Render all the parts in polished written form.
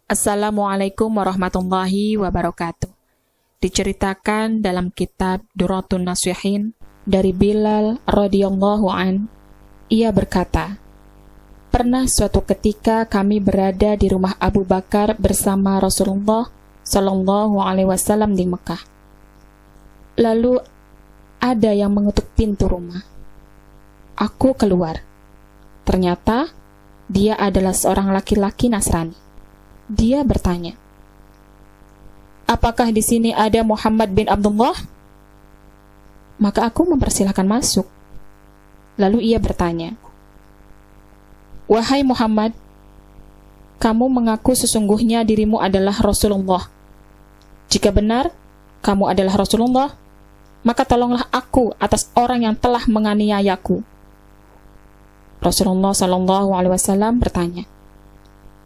Assalamualaikum warahmatullahi wabarakatuh. Diceritakan dalam kitab Duratun Nasihin dari Bilal radhiyallahu an, ia berkata, pernah suatu ketika kami berada di rumah Abu Bakar bersama Rasulullah Shallallahu Alaihi Wasallam di Mekah. Lalu ada yang mengetuk pintu rumah. Aku keluar. Ternyata dia adalah seorang laki-laki Nasrani. Dia bertanya, apakah di sini ada Muhammad bin Abdullah? Maka aku mempersilahkan masuk. Lalu ia bertanya, wahai Muhammad, kamu mengaku sesungguhnya dirimu adalah Rasulullah. Jika benar, kamu adalah Rasulullah, maka tolonglah aku atas orang yang telah menganiayaku. Rasulullah SAW bertanya,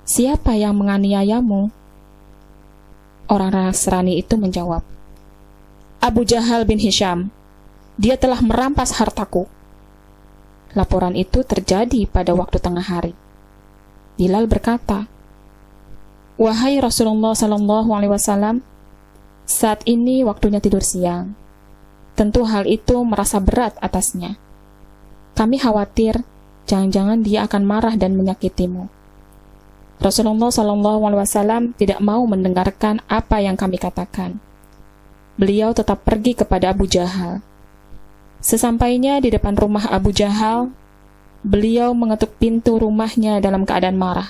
siapa yang menganiayamu? Orang Nasrani itu menjawab, Abu Jahal bin Hisham. Dia telah merampas hartaku. Laporan itu terjadi pada waktu tengah hari. Bilal berkata, wahai Rasulullah SAW, saat ini waktunya tidur siang. Tentu hal itu merasa berat atasnya. Kami khawatir, jangan-jangan dia akan marah dan menyakitimu. Rasulullah SAW tidak mau mendengarkan apa yang kami katakan. Beliau tetap pergi kepada Abu Jahal. Sesampainya di depan rumah Abu Jahal, beliau mengetuk pintu rumahnya dalam keadaan marah.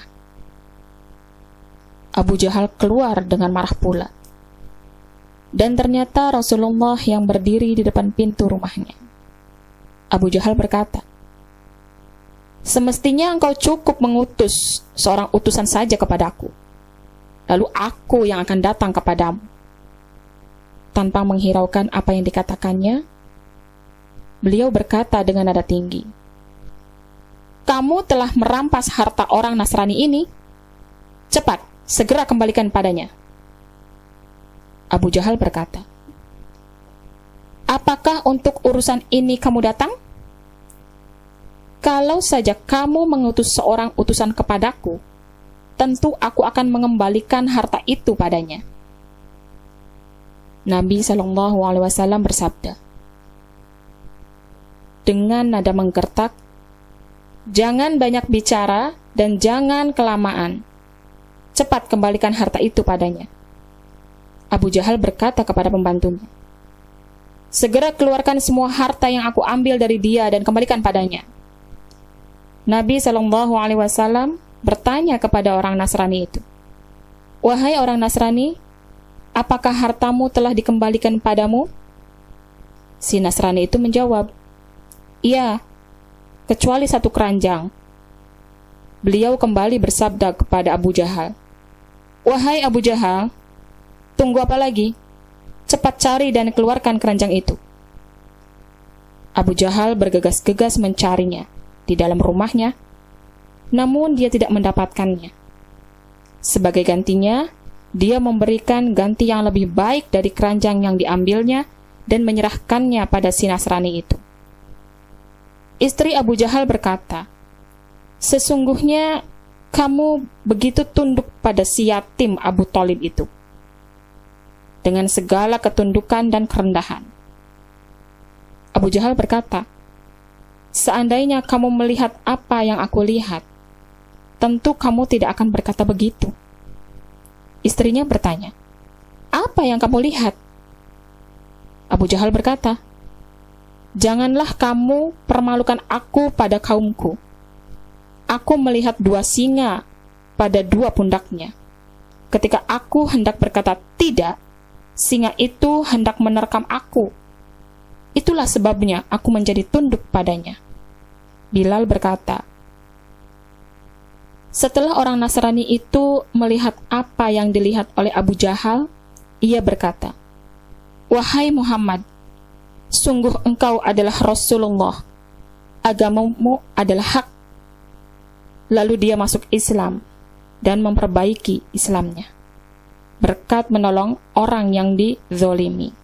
Abu Jahal keluar dengan marah pula. Dan ternyata Rasulullah yang berdiri di depan pintu rumahnya. Abu Jahal berkata, semestinya engkau cukup mengutus seorang utusan saja kepadaku. Lalu aku yang akan datang kepadamu. Tanpa menghiraukan apa yang dikatakannya, beliau berkata dengan nada tinggi, kamu telah merampas harta orang Nasrani ini. Cepat, segera kembalikan padanya. Abu Jahal berkata, apakah untuk urusan ini kamu datang? Kalau saja kamu mengutus seorang utusan kepadaku, tentu aku akan mengembalikan harta itu padanya. Nabi SAW bersabda, dengan nada menggertak, jangan banyak bicara dan jangan kelamaan. Cepat kembalikan harta itu padanya. Abu Jahal berkata kepada pembantunya, segera keluarkan semua harta yang aku ambil dari dia dan kembalikan padanya. Nabi SAW bertanya kepada orang Nasrani itu, wahai orang Nasrani, apakah hartamu telah dikembalikan padamu? Si Nasrani itu menjawab, iya, kecuali satu keranjang. Beliau kembali bersabda kepada Abu Jahal, wahai Abu Jahal, tunggu apa lagi? Cepat cari dan keluarkan keranjang itu. Abu Jahal bergegas-gegas mencarinya di dalam rumahnya, namun dia tidak mendapatkannya. Sebagai gantinya, dia memberikan ganti yang lebih baik dari keranjang yang diambilnya dan menyerahkannya pada si Nasrani itu. Istri Abu Jahal berkata, sesungguhnya kamu begitu tunduk pada si yatim Abu Thalib itu, dengan segala ketundukan dan kerendahan. Abu Jahal berkata, seandainya kamu melihat apa yang aku lihat, tentu kamu tidak akan berkata begitu. Istrinya bertanya, apa yang kamu lihat? Abu Jahal berkata, janganlah kamu permalukan aku pada kaumku. Aku melihat dua singa pada dua pundaknya. Ketika aku hendak berkata tidak, singa itu hendak menerkam aku. Itulah sebabnya aku menjadi tunduk padanya. Bilal berkata, setelah orang Nasrani itu melihat apa yang dilihat oleh Abu Jahal, ia berkata, wahai Muhammad, sungguh engkau adalah Rasulullah, agamamu adalah hak. Lalu dia masuk Islam dan memperbaiki Islamnya berkat menolong orang yang dizolimi.